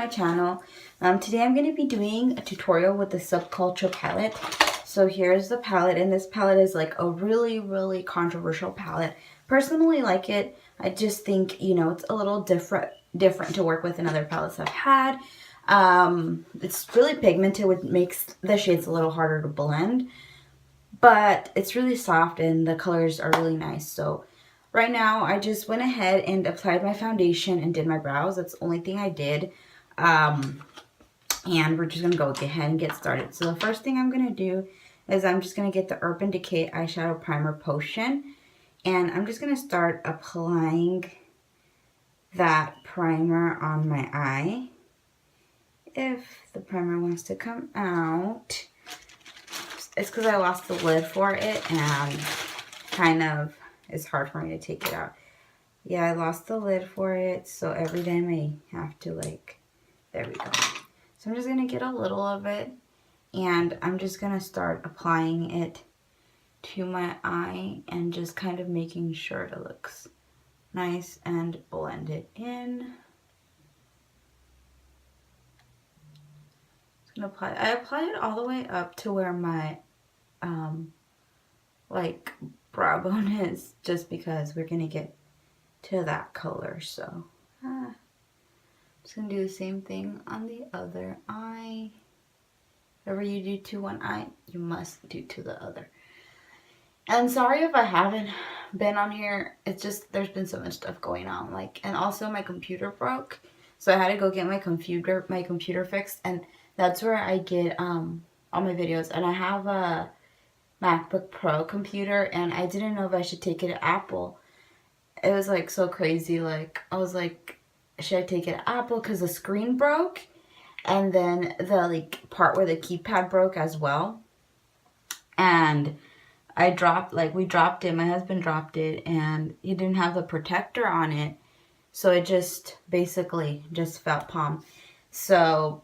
my channel. Today I'm going to be doing a tutorial with the Subculture palette. So here's the palette, and this palette is like a really controversial palette. Personally like it. I just think, you know, it's a little different to work with than other palettes I've had. It's really pigmented, which makes the shades a little harder to blend. But it's really soft and the colors are really nice. So right now I just went ahead and applied my foundation and did my brows. That's the only thing I did. And we're just going to go ahead and get started. So the first thing I'm going to do is I'm just going to get the Urban Decay Eyeshadow Primer Potion. And I'm just going to start applying that primer on my eye. If the primer wants to come out. It's because I lost the lid for it and kind of it's hard for me to take it out. Yeah, I lost the lid for it, so every time I have to there we go. So I'm just going to get a little of it and I'm just going to start applying it to my eye and just kind of making sure it looks nice and blend it in. I apply it all the way up to where my brow bone is, just because we're gonna get to that color. So I'm just gonna do the same thing on the other eye. Whatever you do to one eye, you must do to the other. And sorry if I haven't been on here. It's just there's been so much stuff going on, and also my computer broke, so I had to go get my computer fixed, and that's where I get all my videos. And I have a MacBook Pro computer, and I didn't know if I should take it to Apple. It was so crazy. I was like, should I take it to Apple because the screen broke, and then the part where the keypad broke as well. And I dropped we dropped it. My husband dropped it, and he didn't have the protector on it, so it just basically just felt palm. So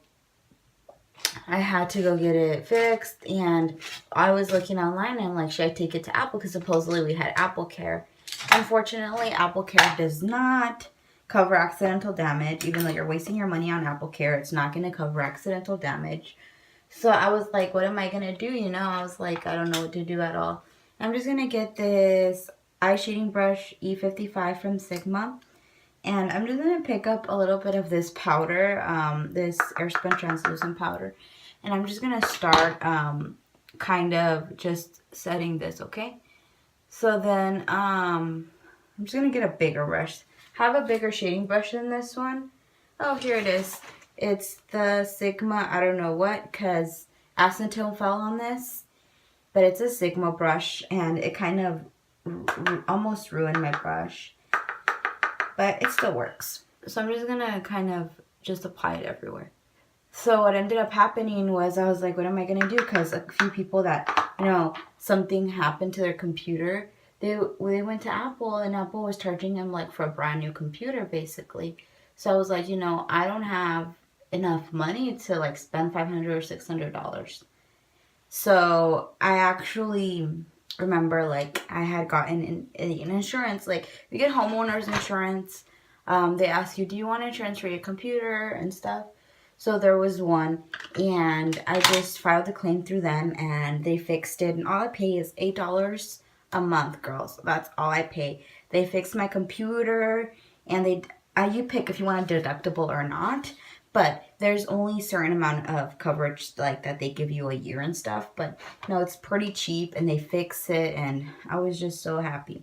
I had to go get it fixed, and I was looking online and I'm like, should I take it to Apple? Because supposedly we had Apple Care. Unfortunately, Apple Care does not cover accidental damage. Even though you're wasting your money on Apple Care, it's not going to cover accidental damage. So I was like, what am I going to do? You know, I was like, I don't know what to do at all. I'm just going to get this eye shading brush E55 from Sigma. And I'm just going to pick up a little bit of this powder, this Airspun Translucent powder. And I'm just going to start kind of just setting this, okay? So then I'm just going to get a bigger brush. Have a bigger shading brush than this one. Oh, here it is. It's the Sigma, I don't know what, because acetone fell on this. But it's a Sigma brush, and it kind of almost ruined my brush. But it still works. So I'm just going to kind of just apply it everywhere. So what ended up happening was I was like, what am I going to do? Because a few people that, you know, something happened to their computer, they went to Apple, and Apple was charging them for a brand new computer basically. So I was like, you know, I don't have enough money to spend $500 or $600. So I actually remember I had gotten an insurance. You get homeowners insurance. They ask you, do you want insurance for your computer and stuff? So there was one, and I just filed a claim through them, and they fixed it. And all I pay is $8 a month, girls. That's all I pay. They fixed my computer, and you pick if you want a deductible or not. But there's only a certain amount of coverage that they give you a year and stuff. But no, it's pretty cheap, and they fix it, and I was just so happy.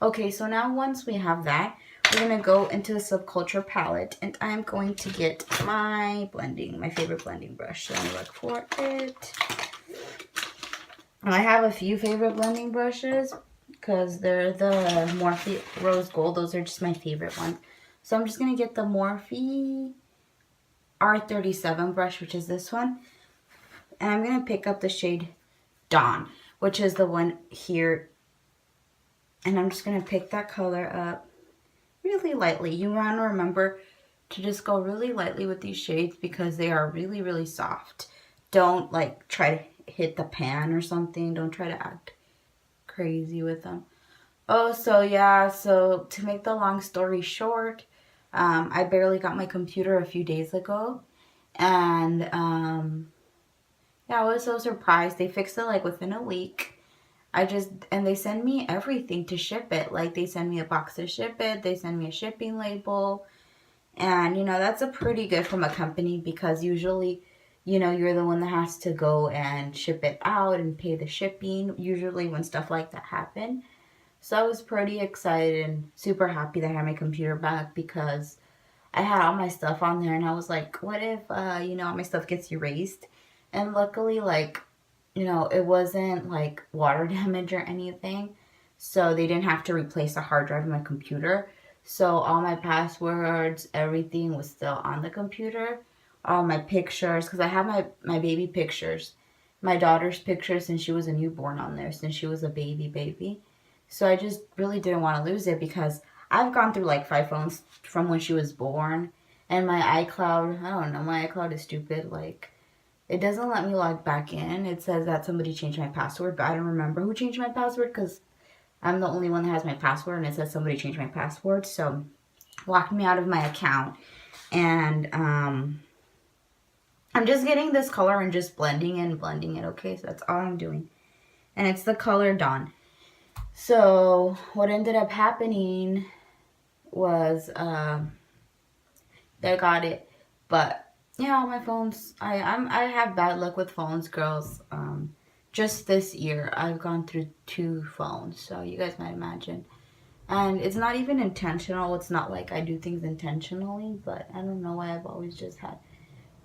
Okay, so now once we have that, we're going to go into the Subculture palette, and I'm going to get my favorite blending brush. So I'm going to look for it. I have a few favorite blending brushes because they're the Morphe Rose Gold. Those are just my favorite ones. So I'm just going to get the Morphe R37 brush, which is this one, and I'm going to pick up the shade Dawn, which is the one here, and I'm just going to pick that color up really lightly. You want to remember to just go really lightly with these shades because they are really soft. Don't try to hit the pan or something. Don't try to act crazy with them. Oh, so yeah, so to make the long story short, I barely got my computer a few days ago, and yeah, I was so surprised. They fixed it like within a week. And they send me everything to ship it. Like they send me a box to ship it, they send me a shipping label. And that's a pretty good from a company because usually, you're the one that has to go and ship it out and pay the shipping, usually when stuff like that happen. So I was pretty excited and super happy that I had my computer back because I had all my stuff on there and I was like, what if, all my stuff gets erased? And luckily, like, it wasn't like water damage or anything. So they didn't have to replace the hard drive in my computer. So all my passwords, everything was still on the computer. All my pictures, because I have my baby pictures, my daughter's pictures since she was a newborn on there, since she was a baby. So I just really didn't want to lose it because I've gone through like 5 phones from when she was born. And my iCloud, I don't know, my iCloud is stupid. Like, it doesn't let me log back in. It says that somebody changed my password, but I don't remember who changed my password because I'm the only one that has my password, and it says somebody changed my password. So, locked me out of my account. And I'm just getting this color and just blending it, okay? So that's all I'm doing. And it's the color Dawn. So, what ended up happening was I got it, but yeah, my phones. I have bad luck with phones, girls. Just this year, I've gone through 2 phones, so you guys might imagine. And it's not even intentional. It's not like I do things intentionally, but I don't know why I've always just had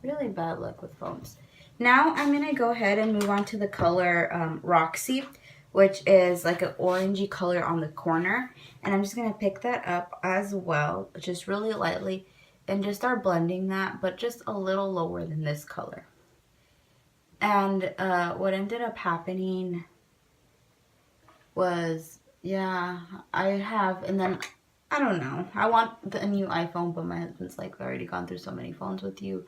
really bad luck with phones. Now I'm gonna go ahead and move on to the color Roxy, which is like an orangey color on the corner, and I'm just gonna pick that up as well, just really lightly and just start blending that, but just a little lower than this color. And what ended up happening was, yeah, and then, I don't know. I want a new iPhone, but my husband's like, I've already gone through so many phones with you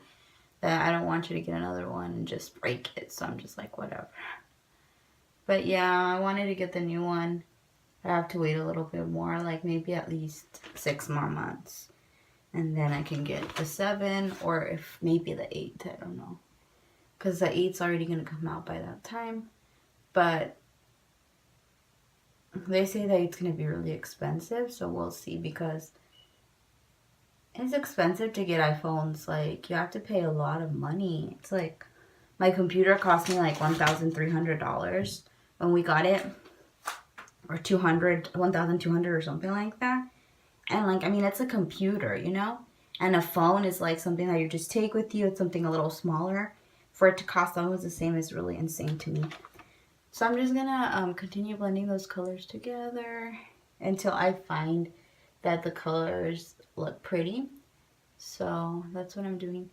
that I don't want you to get another one and just break it. So I'm just like, whatever. But yeah, I wanted to get the new one. I have to wait a little bit more, like maybe at least 6 more months. And then I can get the 7 or if maybe the 8, I don't know. Because the 8's already going to come out by that time. But they say that it's going to be really expensive, so we'll see because it's expensive to get iPhones. Like, you have to pay a lot of money. It's like, my computer cost me like $1,300 when we got it. Or 1,200 or something like that. And like, I mean, it's a computer, And a phone is like something that you just take with you. It's something a little smaller. For it to cost almost the same is really insane to me. So I'm just gonna continue blending those colors together until I find that the colors look pretty. So that's what I'm doing.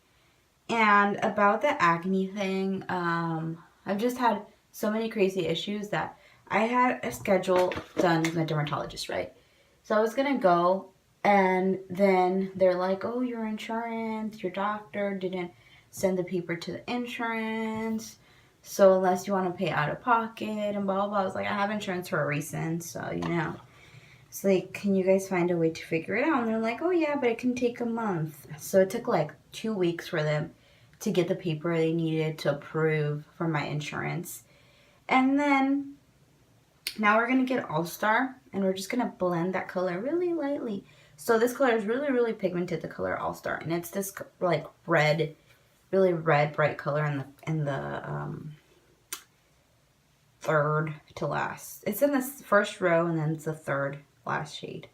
And about the acne thing, I've just had so many crazy issues that I had a schedule done with my dermatologist, right? So I was gonna go, and then they're like, oh, your insurance, your doctor didn't send the paper to the insurance. So unless you want to pay out of pocket and blah, blah, blah. I was like, I have insurance for a reason, so, It's like, can you guys find a way to figure it out? And they're like, oh, yeah, but it can take a month. So it took like 2 weeks for them to get the paper they needed to approve for my insurance. And then now we're going to get All Star, and we're just going to blend that color really lightly. So this color is really, really pigmented, the color All Star. And it's this like red, really red, bright color in the third to last. It's in the first row, and then it's the third last shade.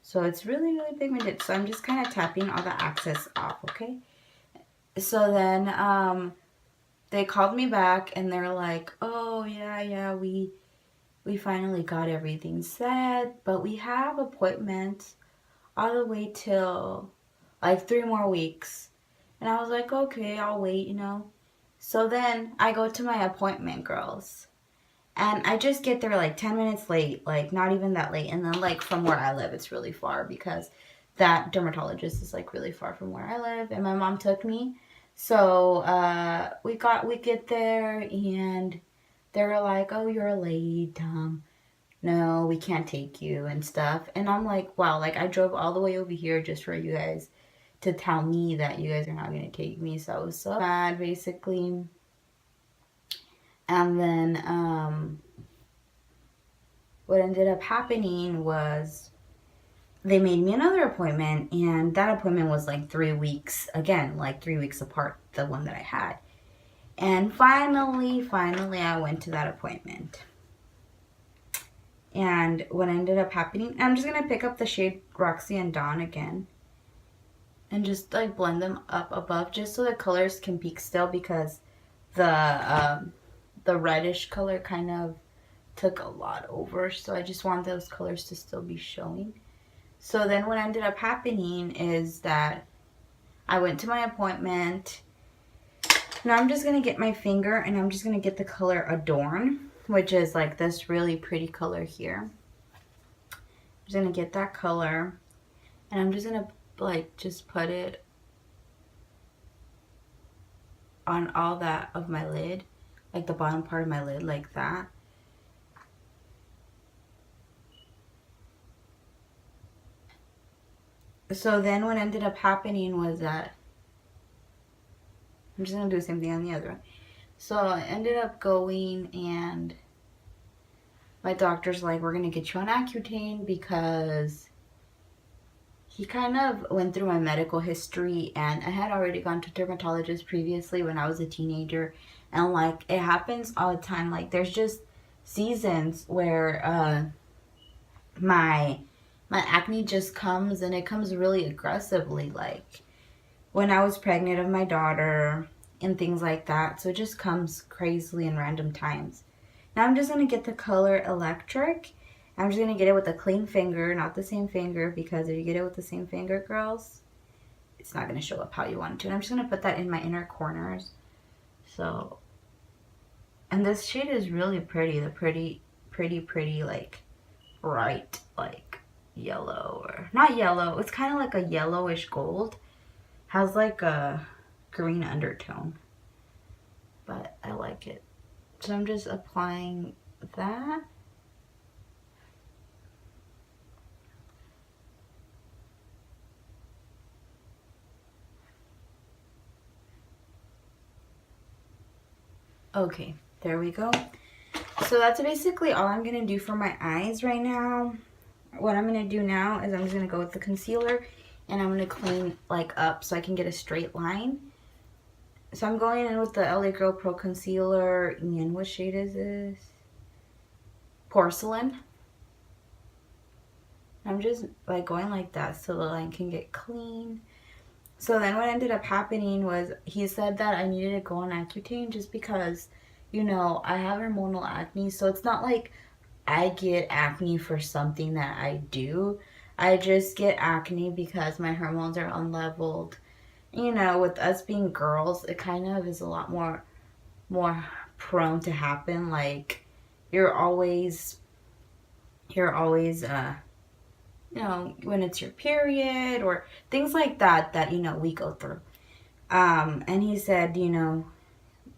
So it's really, really pigmented. So I'm just kind of tapping all the excess off, okay? So then they called me back, and they're like, oh, yeah, we finally got everything set, but we have appointments all the way till like 3 more weeks. And I was like, okay, I'll wait, So then I go to my appointment, girls. And I just get there like 10 minutes late, like not even that late. And then like from where I live, it's really far because that dermatologist is like really far from where I live. And my mom took me. So we get there and they were like, oh, you're late. no, we can't take you and stuff. And I'm like, wow, like I drove all the way over here just for you guys to tell me that you guys are not going to take me. So I was so mad, basically. And then what ended up happening was they made me another appointment, and that appointment was like 3 weeks, again, like 3 weeks apart, the one that I had. And finally, I went to that appointment. And what ended up happening, I'm just going to pick up the shade Roxy and Dawn again and just like blend them up above just so the colors can peak still, because the reddish color kind of took a lot over, so I just want those colors to still be showing. So then what ended up happening is that I went to my appointment. Now I'm just going to get my finger and I'm just going to get the color Adorn, which is like this really pretty color here. I'm just going to get that color and I'm just going to like just put it on all that of my lid, like the bottom part of my lid, like that. So then what ended up happening was that I'm just going to do the same thing on the other one. So I ended up going, and my doctor's like, we're going to get you on Accutane, because he kind of went through my medical history, and I had already gone to dermatologists previously when I was a teenager, and like it happens all the time. Like there's just seasons where my acne just comes, and it comes really aggressively, like when I was pregnant of my daughter and things like that. So it just comes crazily in random times. Now I'm just going to get the color Electric. I'm just going to get it with a clean finger, not the same finger, because if you get it with the same finger, girls, it's not going to show up how you want it to. And I'm just going to put that in my inner corners. So, and this shade is really pretty. The pretty, like bright, like yellow, or not yellow. It's kind of like a yellowish gold. Has like a green undertone, but I like it. So I'm just applying that. Okay, there we go. So that's basically all I'm gonna do for my eyes right now. What I'm gonna do now is I'm just gonna go with the concealer, and I'm gonna clean like up so I can get a straight line. So I'm going in with the LA Girl Pro Concealer, and what shade is this? Porcelain. I'm just like going like that so the line can get clean. So then what ended up happening was he said that I needed to go on Accutane just because, you know, I have hormonal acne. So it's not like I get acne for something that I do. I just get acne because my hormones are unleveled. You know, with us being girls, it kind of is a lot more prone to happen. Like you're always you know, when it's your period or things like that, you know, we go through. And he said, you know,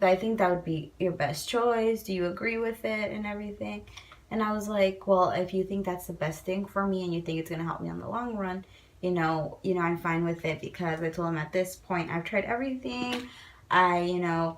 I think that would be your best choice. Do you agree with it and everything? And I was like, well, if you think that's the best thing for me and you think it's going to help me on the long run, you know, I'm fine with it, because I told him at this point, I've tried everything. You know,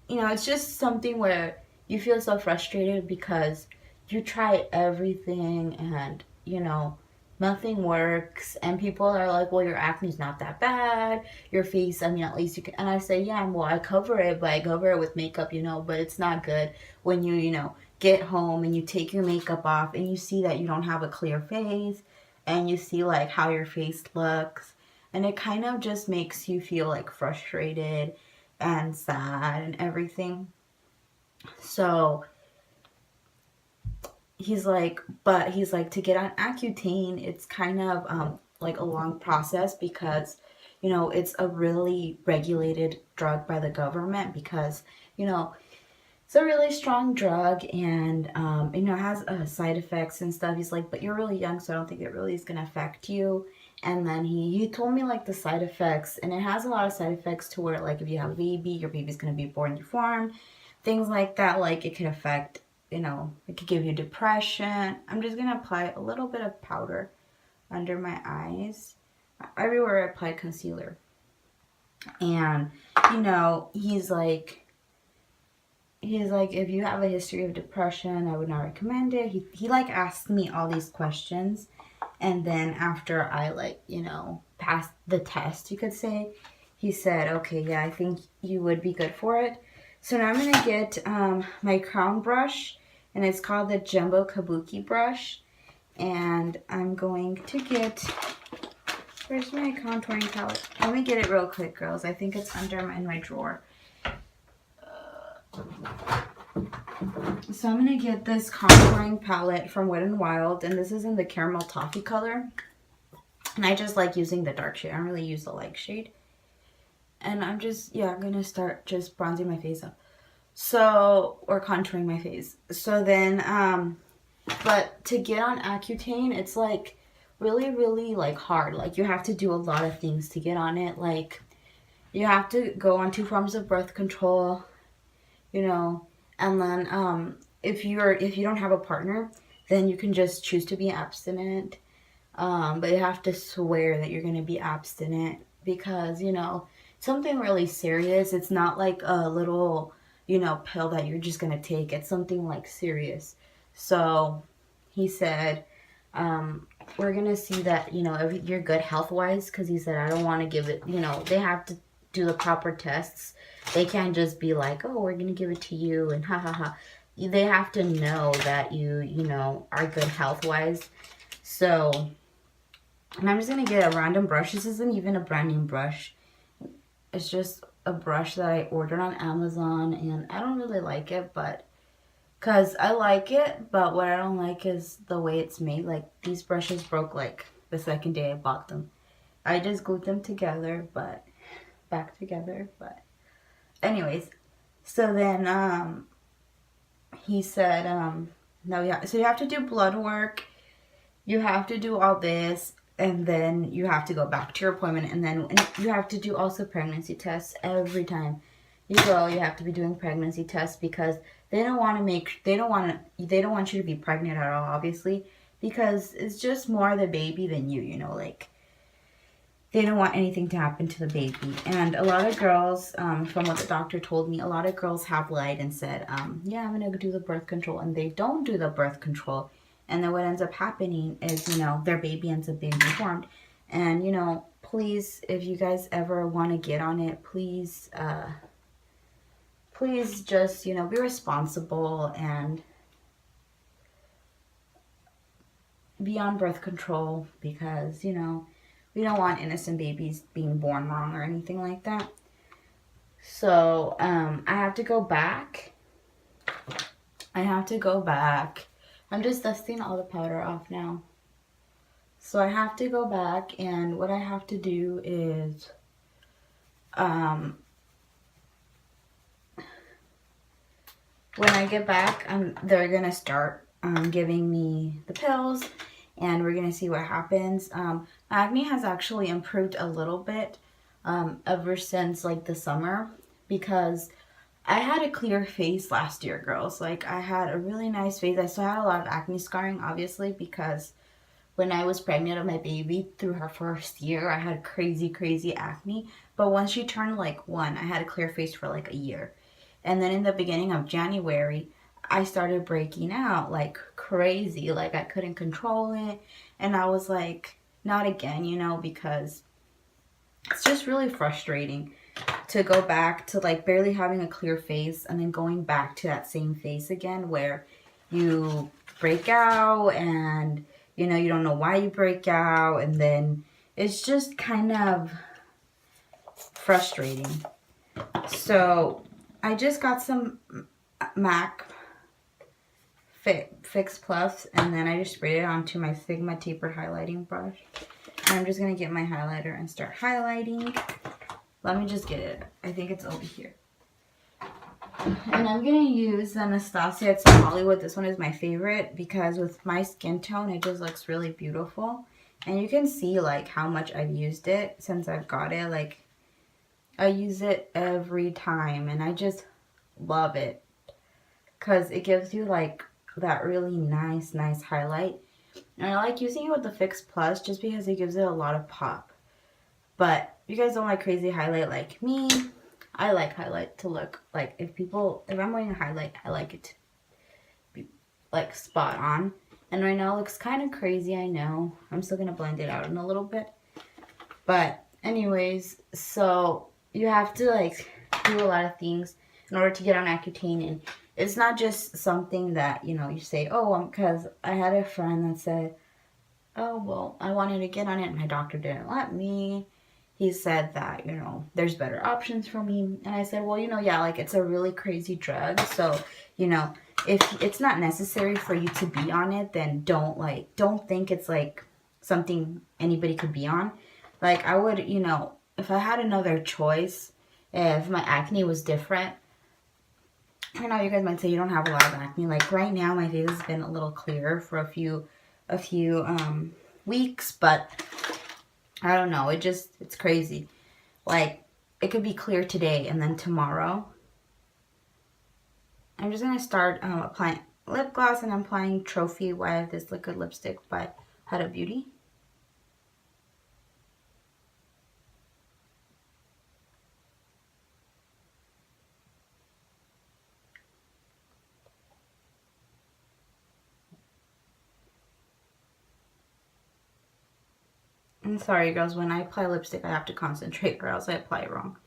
it's just something where you feel so frustrated because you try everything and, you know, nothing works, and people are like, well, your acne's not that bad, your face, I mean, at least you can. And I say, yeah, well, I cover it, but I cover it with makeup, you know, but it's not good when you know, get home and you take your makeup off and you see that you don't have a clear face, and you see like how your face looks, and it kind of just makes you feel like frustrated and sad and everything. So he's like, to get on Accutane, it's kind of like a long process, because, you know, it's a really regulated drug by the government, because, you know, it's a really strong drug, and, you know, it has side effects and stuff. He's like, but you're really young, so I don't think it really is going to affect you. And then he told me like the side effects, and it has a lot of side effects to where, like, if you have a baby, your baby's going to be born deformed, things like that. Like, it could affect you know, it could give you depression. I'm just going to apply a little bit of powder under my eyes. Everywhere I applied concealer. And, you know, he's like, if you have a history of depression, I would not recommend it. He like asked me all these questions. And then after I like, you know, passed the test, you could say, he said, okay, yeah, I think you would be good for it. So now I'm going to get my crown brush, and it's called the Jumbo Kabuki brush. And I'm going to get, where's my contouring palette? Let me get it real quick, girls. I think it's in my drawer. So I'm going to get this contouring palette from Wet n Wild, and this is in the caramel toffee color. And I just like using the dark shade. I don't really use the light shade. And I'm just, yeah, I'm going to start just bronzing my face up. So, or contouring my face. So then, but to get on Accutane, it's like really, really like hard. Like you have to do a lot of things to get on it. Like you have to go on 2 forms of birth control, you know, and then if you don't have a partner, then you can just choose to be abstinent. But you have to swear that you're going to be abstinent because, you know, something really serious. It's not like a little, you know, pill that you're just going to take. It's something like serious. So he said, we're going to see that, you know, if you're good health-wise, because he said, I don't want to give it, you know, they have to do the proper tests. They can't just be like, oh, we're going to give it to you and ha ha ha. They have to know that you know, are good health-wise. So, and I'm just going to get a random brush. This isn't even a brand new brush. It's just a brush that I ordered on Amazon, and I don't really like it, but because I like it, but what I don't like is the way it's made. Like, these brushes broke, like, the second day I bought them. I just glued them together, but back together, but anyways. So then, he said, no, yeah, so you have to do blood work. You have to do all this. And then you have to go back to your appointment, and then you have to do also pregnancy tests every time you go. You have to be doing pregnancy tests because they don't want you to be pregnant at all, obviously, because it's just more the baby than you know, like they don't want anything to happen to the baby. And a lot of girls, from what the doctor told me, a lot of girls have lied and said, yeah, I'm gonna do the birth control, and they don't do the birth control. And then what ends up happening is, you know, their baby ends up being deformed. And, you know, please, if you guys ever want to get on it, please, please just, you know, be responsible and be on birth control because, you know, we don't want innocent babies being born wrong or anything like that. So, I have to go back. I'm just dusting all the powder off now. So I have to go back, and what I have to do is, when I get back, they're going to start giving me the pills, and we're going to see what happens. Acne has actually improved a little bit ever since, like, the summer, because I had a clear face last year, girls. Like, I had a really nice face. I still had a lot of acne scarring, obviously, because when I was pregnant with my baby through her first year, I had crazy, crazy acne. But once she turned, like, 1, I had a clear face for, like, a year. And then in the beginning of January, I started breaking out, like, crazy. Like, I couldn't control it. And I was like, not again, you know, because it's just really frustrating to go back to like barely having a clear face and then going back to that same face again where you break out and, you know, you don't know why you break out, and then it's just kind of frustrating. So I just got some MAC Fix Plus, and then I just sprayed it onto my Sigma tapered highlighting brush. And I'm just going to get my highlighter and start highlighting. Let me just get it. I think it's over here. And I'm going to use the Anastasia. It's in Hollywood. This one is my favorite because with my skin tone, it just looks really beautiful. And you can see like how much I've used it since I've got it. Like, I use it every time and I just love it. because it gives you like that really nice highlight. And I like using it with the Fix Plus just because it gives it a lot of pop. But if you guys don't like crazy highlight like me, I like highlight to look like, if I'm wearing a highlight, I like it to be like spot on. And right now it looks kind of crazy, I know. I'm still going to blend it out in a little bit. But anyways, so you have to like do a lot of things in order to get on Accutane. And it's not just something that, you know, you say, oh, because I had a friend that said, oh, well, I wanted to get on it and my doctor didn't let me. He said that, you know, there's better options for me. And I said, well, you know, yeah, like it's a really crazy drug. So, you know, if it's not necessary for you to be on it, then don't think it's like something anybody could be on. Like I would, you know, if I had another choice, if my acne was different, I know you guys might say you don't have a lot of acne. Like right now, my face has been a little clearer for a few weeks, but I don't know. It's crazy. Like it could be clear today and then tomorrow. I'm just gonna start applying lip gloss, and I'm applying Trophy Wife, this liquid lipstick by Huda Beauty. I'm sorry, girls. When I apply lipstick, I have to concentrate, or else I apply it wrong.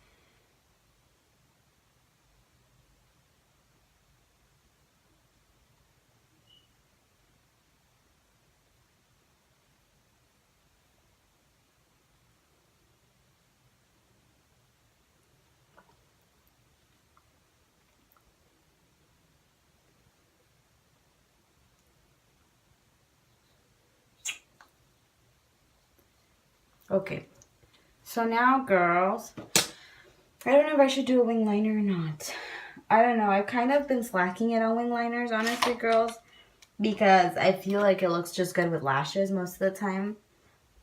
Okay, so now, girls, I don't know if I should do a wing liner or not. I don't know. I've kind of been slacking it on wing liners, honestly, girls, because I feel like it looks just good with lashes most of the time.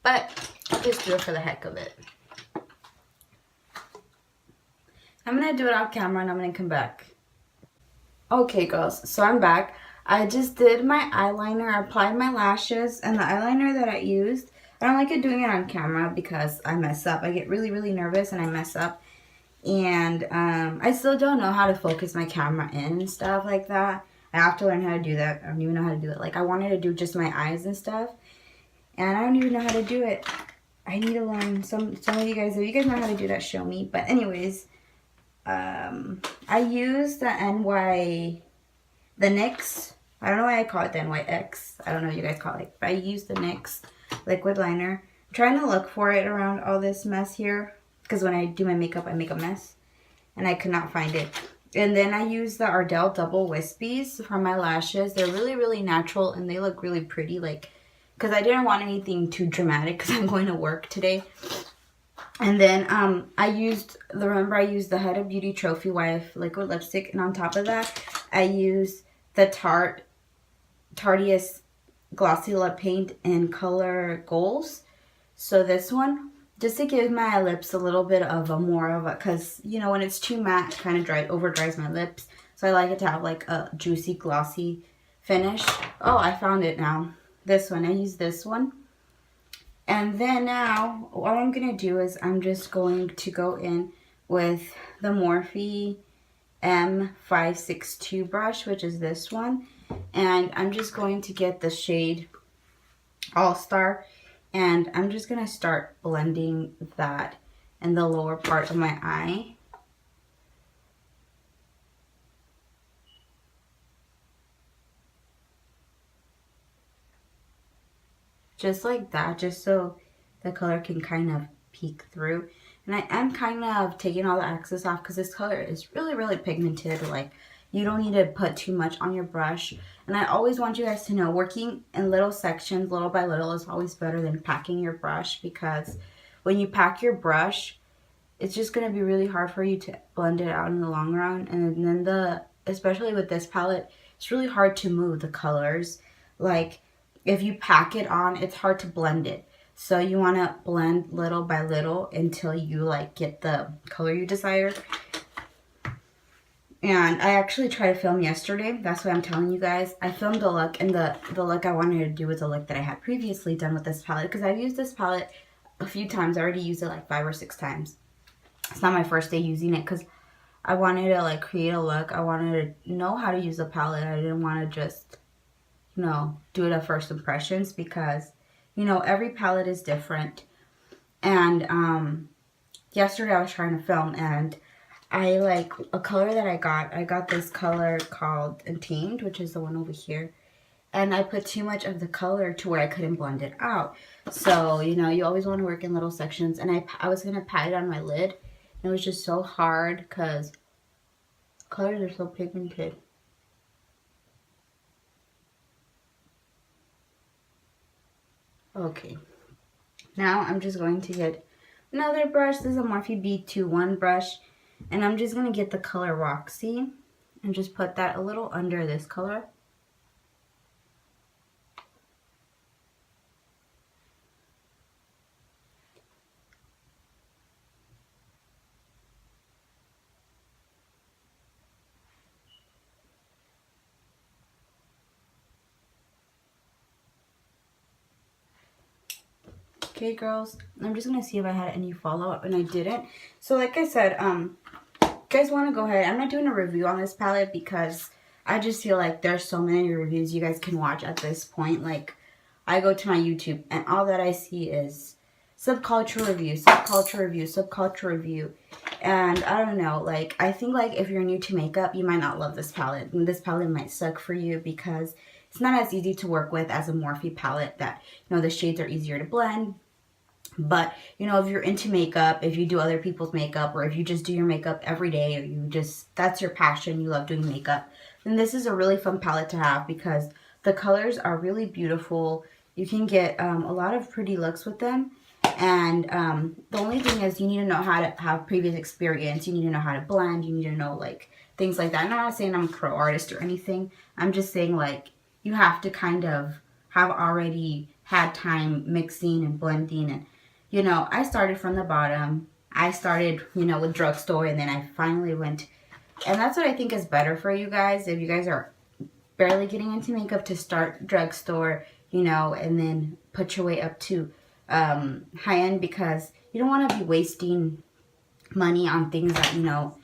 But I'll just do it for the heck of it. I'm going to do it off camera and I'm going to come back. Okay, girls, so I'm back. I just did my eyeliner. I applied my lashes, and the eyeliner that I used, I don't like it doing it on camera because I mess up. I get really nervous and I mess up. And I still don't know how to focus my camera in and stuff like that. I have to learn how to do that. I don't even know how to do it. Like, I wanted to do just my eyes and stuff, and I don't even know how to do it. I need to learn. Some of you guys, if you guys know how to do that, show me. But anyways, I use the NYX. I don't know why I call it the NYX. I don't know what you guys call it. But I use the NYX liquid liner. I'm trying to look for it around all this mess here, because when I do my makeup, I make a mess. And I could not find it. And then I use the Ardell Double Wispies for my lashes. They're really natural, and they look really pretty. Like, because I didn't want anything too dramatic because I'm going to work today. And then I used the Huda Beauty Trophy Wife liquid lipstick. And on top of that, I used the Tarteist Glossy Lip Paint in color Goals. So this one, just to give my lips a little bit of a more of a, because, you know, when it's too matte, it kind of over dries my lips. So I like it to have like a juicy, glossy finish. Oh, I found it now. This one, I use this one. And then now, what I'm going to do is I'm just going to go in with the Morphe M562 brush, which is this one. And I'm just going to get the shade All Star. And I'm just going to start blending that in the lower part of my eye. Just like that, just so the color can kind of peek through. And I am kind of taking all the excess off because this color is really pigmented. Like, you don't need to put too much on your brush. And I always want you guys to know, working in little sections, little by little, is always better than packing your brush, because when you pack your brush, it's just going to be really hard for you to blend it out in the long run. And then especially with this palette, it's really hard to move the colors. Like, if you pack it on, it's hard to blend it. So you want to blend little by little until you like get the color you desire. And I actually tried to film yesterday. That's what I'm telling you guys. I filmed a look, and the look I wanted to do was a look that I had previously done with this palette. Because I've used this palette a few times. I already used it like 5 or 6 times. It's not my first day using it because I wanted to like create a look. I wanted to know how to use the palette. I didn't want to just, you know, do it at first impressions because, you know, every palette is different. And yesterday I was trying to film, and I like a color that I got this color called Untamed, which is the one over here. And I put too much of the color to where I couldn't blend it out. So, you know, you always want to work in little sections. And I was going to pat it on my lid. And it was just so hard because colors are so pigmented. Okay. Now I'm just going to get another brush. This is a Morphe B21 brush. And I'm just going to get the color Roxy and just put that a little under this color. Okay, girls, I'm just going to see if I had any follow-up, and I didn't. So like I said, guys want to go ahead. I'm not doing a review on this palette because I just feel like there's so many reviews you guys can watch at this point. Like, I go to my YouTube and all that I see is subculture review, subculture review, subculture review. And I don't know, like, I think like if you're new to makeup, you might not love this palette. And this palette might suck for you because it's not as easy to work with as a Morphe palette that, you know, the shades are easier to blend. But, you know, if you're into makeup, if you do other people's makeup, or if you just do your makeup every day, or you just, that's your passion, you love doing makeup, then this is a really fun palette to have because the colors are really beautiful. You can get a lot of pretty looks with them. And the only thing is you need to know how to have previous experience. You need to know how to blend. You need to know, like, things like that. I'm not saying I'm a pro artist or anything. I'm just saying, like, you have to kind of have already had time mixing and blending. And you know, I started from the bottom. I started, you know, with drugstore, and then I finally went. And that's what I think is better for you guys. If you guys are barely getting into makeup, to start drugstore, you know, and then put your way up to high end, because you don't want to be wasting money on things that, you know,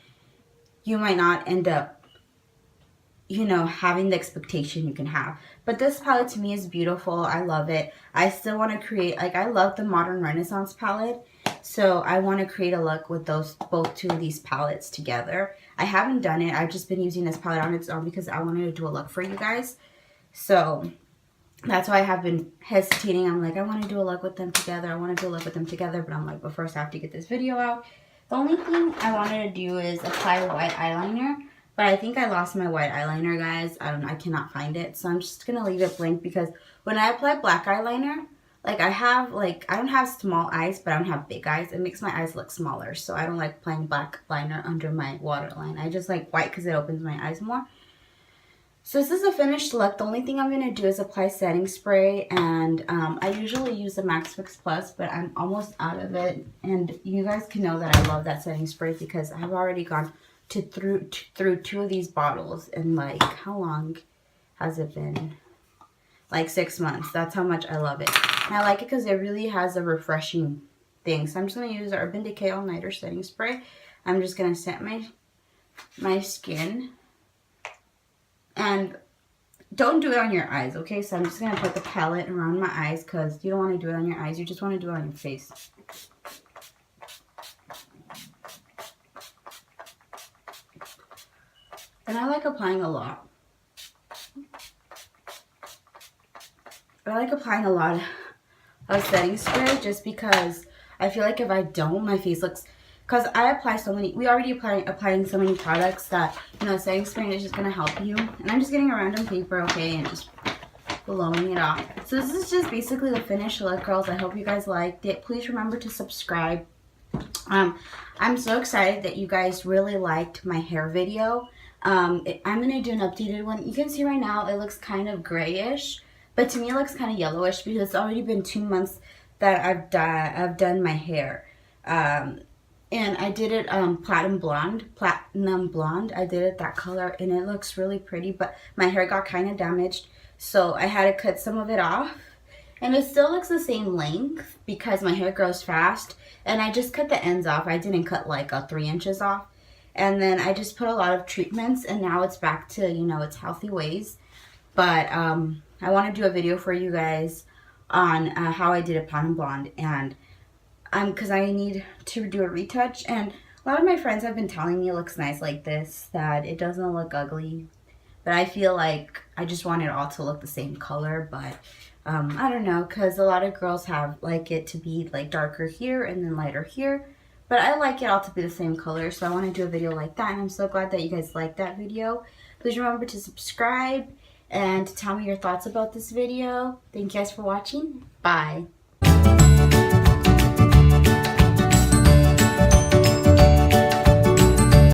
you might not end up, you know, having the expectation you can have. But this palette to me is beautiful. I love it. I still want to create, like, I love the Modern Renaissance palette. So I want to create a look with those, both two of these palettes together. I haven't done it. I've just been using this palette on its own because I wanted to do a look for you guys. So that's why I have been hesitating. I'm like, I want to do a look with them together. I want to do a look with them together. But I'm like, but first I have to get this video out. The only thing I wanted to do is apply white eyeliner. But I think I lost my white eyeliner, guys. I don't know. I cannot find it. So I'm just going to leave it blank because when I apply black eyeliner, like I have, like, I don't have small eyes, but I don't have big eyes. It makes my eyes look smaller. So I don't like applying black liner under my waterline. I just like white because it opens my eyes more. So this is a finished look. The only thing I'm going to do is apply setting spray. And I usually use the Max Fix Plus, but I'm almost out of it. And you guys can know that I love that setting spray because I've already gone through 2 of these bottles in, like, how long has it been? Like 6 months. That's how much I love it. And I like it because it really has a refreshing thing. So I'm just going to use the Urban Decay All Nighter setting spray. I'm just going to set my skin. And don't do it on your eyes, okay? So I'm just going to put the palette around my eyes because you don't want to do it on your eyes. You just want to do it on your face. And I like applying a lot. I like applying a lot of setting spray just because I feel like if I don't, my face looks... Because I apply so many... We already applying so many products that, you know, setting spray is just going to help you. And I'm just getting a random paper, okay, and just blowing it off. So this is just basically the finished look, girls. I hope you guys liked it. Please remember to subscribe. I'm so excited that you guys really liked my hair video. I'm going to do an updated one. You can see right now it looks kind of grayish, but to me it looks kind of yellowish because it's already been 2 months that I've done my hair. And I did it platinum blonde. I did it that color, and it looks really pretty, but my hair got kind of damaged, so I had to cut some of it off. And it still looks the same length because my hair grows fast, and I just cut the ends off. I didn't cut like 3 inches off. And then I just put a lot of treatments, and now it's back to, you know, its healthy ways. But I want to do a video for you guys on how I did a platinum blonde, and because I need to do a retouch. And a lot of my friends have been telling me it looks nice like this, that it doesn't look ugly. But I feel like I just want it all to look the same color. But I don't know, because a lot of girls like it to be like darker here and then lighter here. But I like it all to be the same color, so I want to do a video like that. And I'm so glad that you guys liked that video. Please remember to subscribe and to tell me your thoughts about this video. Thank you guys for watching. Bye.